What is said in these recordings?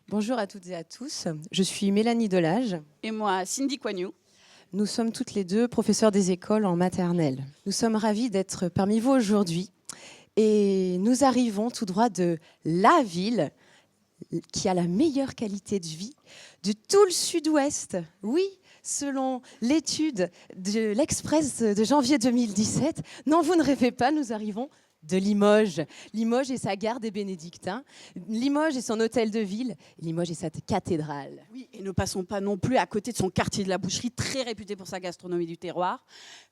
Bonjour à toutes et à tous, je suis Mélanie Delage. Et moi, Cindy Coignou. Nous sommes toutes les deux professeurs des écoles en maternelle. Nous sommes ravis d'être parmi vous aujourd'hui et nous arrivons tout droit de la ville qui a la meilleure qualité de vie de tout le sud-ouest. Oui, selon l'étude de l'Express de janvier 2017. Non, vous ne rêvez pas, nous arrivons de Limoges. Limoges et sa gare des Bénédictins. Limoges et son hôtel de ville. Limoges et sa cathédrale. Oui, et ne passons pas non plus à côté de son quartier de la Boucherie, très réputé pour sa gastronomie du terroir,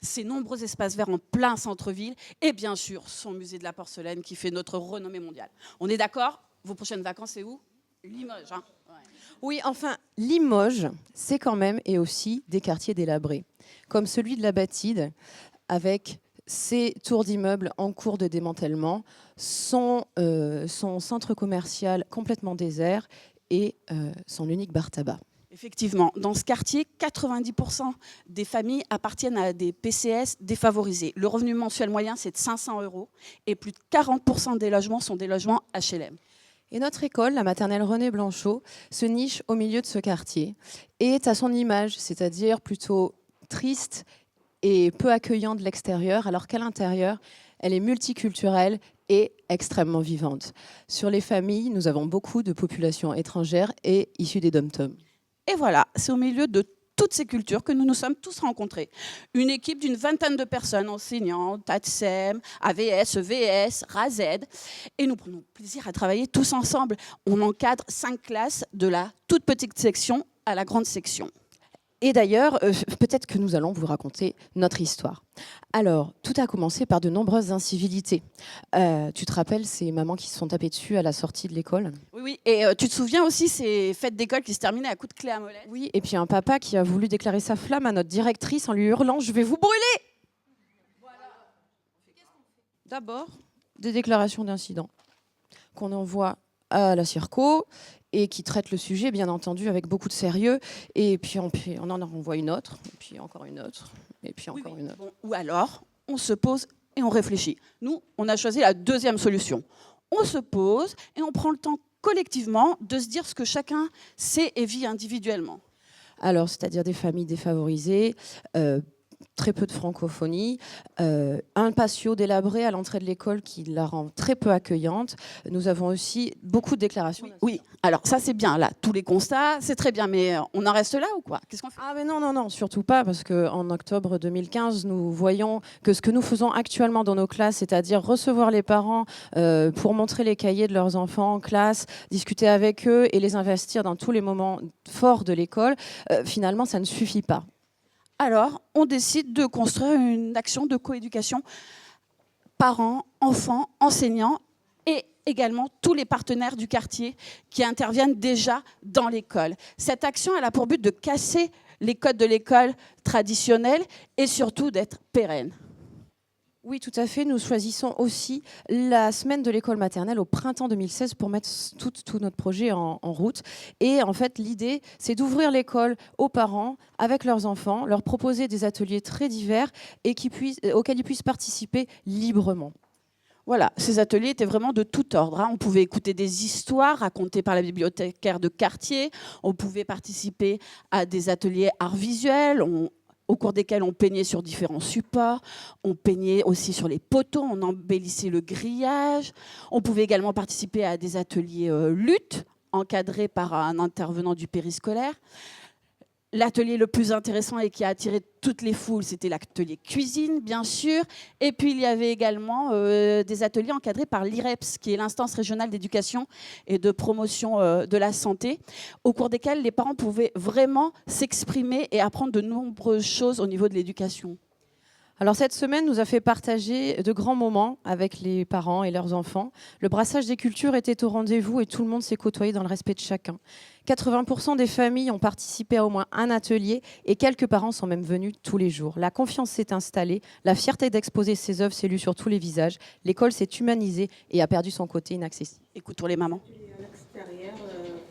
ses nombreux espaces verts en plein centre-ville et bien sûr son musée de la porcelaine qui fait notre renommée mondiale. On est d'accord? Vos prochaines vacances, c'est où? Limoges, hein? Ouais. Oui, enfin, Limoges, c'est quand même et aussi des quartiers délabrés, comme celui de la Batide, avec ses tours d'immeubles en cours de démantèlement, son centre commercial complètement désert et son unique bar tabac. Effectivement, dans ce quartier, 90% des familles appartiennent à des PCS défavorisés. Le revenu mensuel moyen, c'est de 500 € et plus de 40% des logements sont des logements HLM. Et notre école, la maternelle René Blanchot, se niche au milieu de ce quartier et est à son image, c'est-à-dire plutôt triste et peu accueillante de l'extérieur, alors qu'à l'intérieur, elle est multiculturelle et extrêmement vivante. Sur les familles, nous avons beaucoup de populations étrangères et issues des dom-toms. Et voilà, c'est au milieu de toutes ces cultures que nous nous sommes tous rencontrés. Une équipe d'une vingtaine de personnes, enseignants, TATSEM, AVS, EVS, RAZED. Et nous prenons plaisir à travailler tous ensemble. On encadre 5 classes de la toute petite section à la grande section. Et d'ailleurs, peut-être que nous allons vous raconter notre histoire. Alors, tout a commencé par de nombreuses incivilités. Tu te rappelles ces mamans qui se sont tapées dessus à la sortie de l'école? Oui, oui. Et tu te souviens aussi ces fêtes d'école qui se terminaient à coups de clé à molette? Oui, et puis un papa qui a voulu déclarer sa flamme à notre directrice en lui hurlant « Je vais vous brûler !» Voilà. D'abord, des déclarations d'incidents qu'on envoie à la Circo et qui traite le sujet, bien entendu, avec beaucoup de sérieux. Et puis on en renvoie une autre, et puis encore une autre, et puis encore une autre. Bon, ou alors, on se pose et on réfléchit. Nous, on a choisi la deuxième solution. On se pose et on prend le temps collectivement de se dire ce que chacun sait et vit individuellement. Alors, c'est-à-dire des familles défavorisées, très peu de francophonie, un patio délabré à l'entrée de l'école qui la rend très peu accueillante. Nous avons aussi beaucoup de déclarations. Oui, alors ça c'est bien, là, tous les constats, c'est très bien, mais on en reste là ou quoi? Qu'est-ce qu'on fait? Ah mais non, non, non, surtout pas, parce qu'en octobre 2015, nous voyons que ce que nous faisons actuellement dans nos classes, c'est-à-dire recevoir les parents pour montrer les cahiers de leurs enfants en classe, discuter avec eux et les investir dans tous les moments forts de l'école, finalement, ça ne suffit pas. Alors, on décide de construire une action de coéducation parents, enfants, enseignants et également tous les partenaires du quartier qui interviennent déjà dans l'école. Cette action, elle a pour but de casser les codes de l'école traditionnelle et surtout d'être pérenne. Oui, tout à fait. Nous choisissons aussi la semaine de l'école maternelle au printemps 2016 pour mettre tout notre projet en route. Et en fait, l'idée, c'est d'ouvrir l'école aux parents avec leurs enfants, leur proposer des ateliers très divers et auxquels ils puissent participer librement. Voilà, ces ateliers étaient vraiment de tout ordre, hein. On pouvait écouter des histoires racontées par la bibliothécaire de quartier, on pouvait participer à des ateliers arts visuels, au cours desquels on peignait sur différents supports, on peignait aussi sur les poteaux, on embellissait le grillage. On pouvait également participer à des ateliers lutte, encadrés par un intervenant du périscolaire. L'atelier le plus intéressant et qui a attiré toutes les foules, c'était l'atelier cuisine, bien sûr. Et puis, il y avait également des ateliers encadrés par l'IREPS, qui est l'instance régionale d'éducation et de promotion de la santé, au cours desquels les parents pouvaient vraiment s'exprimer et apprendre de nombreuses choses au niveau de l'éducation. Alors cette semaine nous a fait partager de grands moments avec les parents et leurs enfants. Le brassage des cultures était au rendez-vous et tout le monde s'est côtoyé dans le respect de chacun. 80% des familles ont participé à au moins un atelier et quelques parents sont même venus tous les jours. La confiance s'est installée, la fierté d'exposer ses œuvres s'est lue sur tous les visages, l'école s'est humanisée et a perdu son côté inaccessible. Écoutons les mamans. À l'extérieur,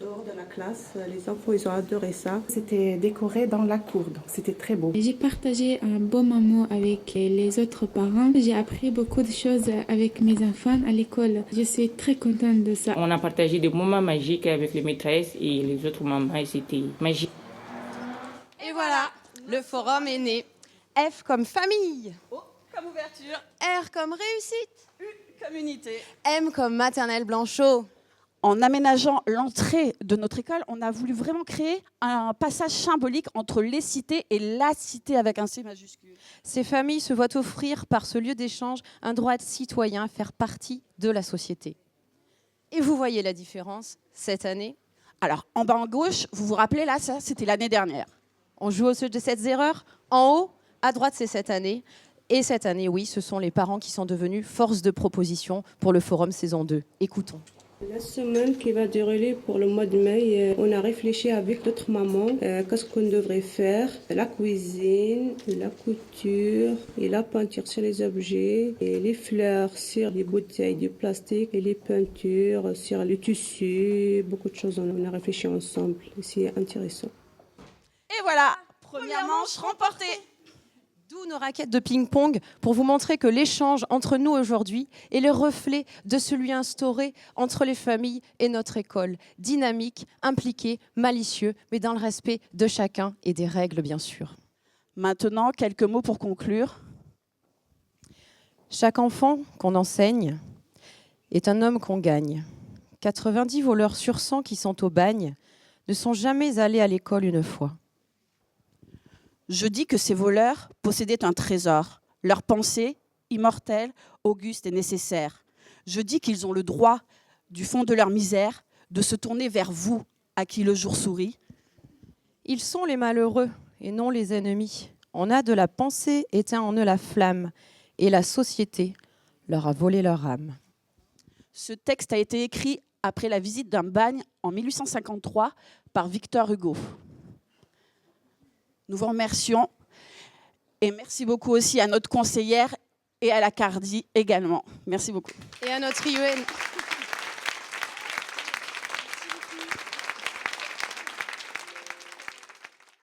dehors de la classe. Les enfants, ils ont adoré ça. C'était décoré dans la cour, donc c'était très beau. J'ai partagé un bon moment avec les autres parents. J'ai appris beaucoup de choses avec mes enfants à l'école. Je suis très contente de ça. On a partagé des moments magiques avec les maîtresses et les autres mamans et c'était magique. Et voilà, le forum est né. F comme famille. O comme ouverture, R comme réussite. U comme unité. M comme maternelle Blanchot. En aménageant l'entrée de notre école, on a voulu vraiment créer un passage symbolique entre les cités et la cité avec un C majuscule. Ces familles se voient offrir par ce lieu d'échange un droit de citoyen à faire partie de la société. Et vous voyez la différence cette année. Alors, en bas à gauche, vous vous rappelez, là, ça, c'était l'année dernière. On joue au jeu de cette erreurs. En haut, à droite, c'est cette année. Et cette année, oui, ce sont les parents qui sont devenus force de proposition pour le forum saison 2. Écoutons. La semaine qui va dérouler pour le mois de mai, on a réfléchi avec d'autres mamans qu'est-ce qu'on devrait faire. La cuisine, la couture et la peinture sur les objets, et les fleurs sur les bouteilles de plastique et les peintures sur les tissus. Beaucoup de choses, on a réfléchi ensemble. C'est intéressant. Et voilà, première manche remportée. D'où nos raquettes de ping-pong pour vous montrer que l'échange entre nous aujourd'hui est le reflet de celui instauré entre les familles et notre école. Dynamique, impliqué, malicieux, mais dans le respect de chacun et des règles, bien sûr. Maintenant, quelques mots pour conclure. Chaque enfant qu'on enseigne est un homme qu'on gagne. 90 voleurs sur 100 qui sont au bagne ne sont jamais allés à l'école une fois. Je dis que ces voleurs possédaient un trésor. Leur pensée, immortelle, auguste et nécessaire. Je dis qu'ils ont le droit, du fond de leur misère, de se tourner vers vous, à qui le jour sourit. Ils sont les malheureux et non les ennemis. On a de la pensée, éteint en eux la flamme, et la société leur a volé leur âme. Ce texte a été écrit après la visite d'un bagne en 1853 par Victor Hugo. Nous vous remercions et merci beaucoup aussi à notre conseillère et à la CARDI également. Merci beaucoup. Et à notre IEN.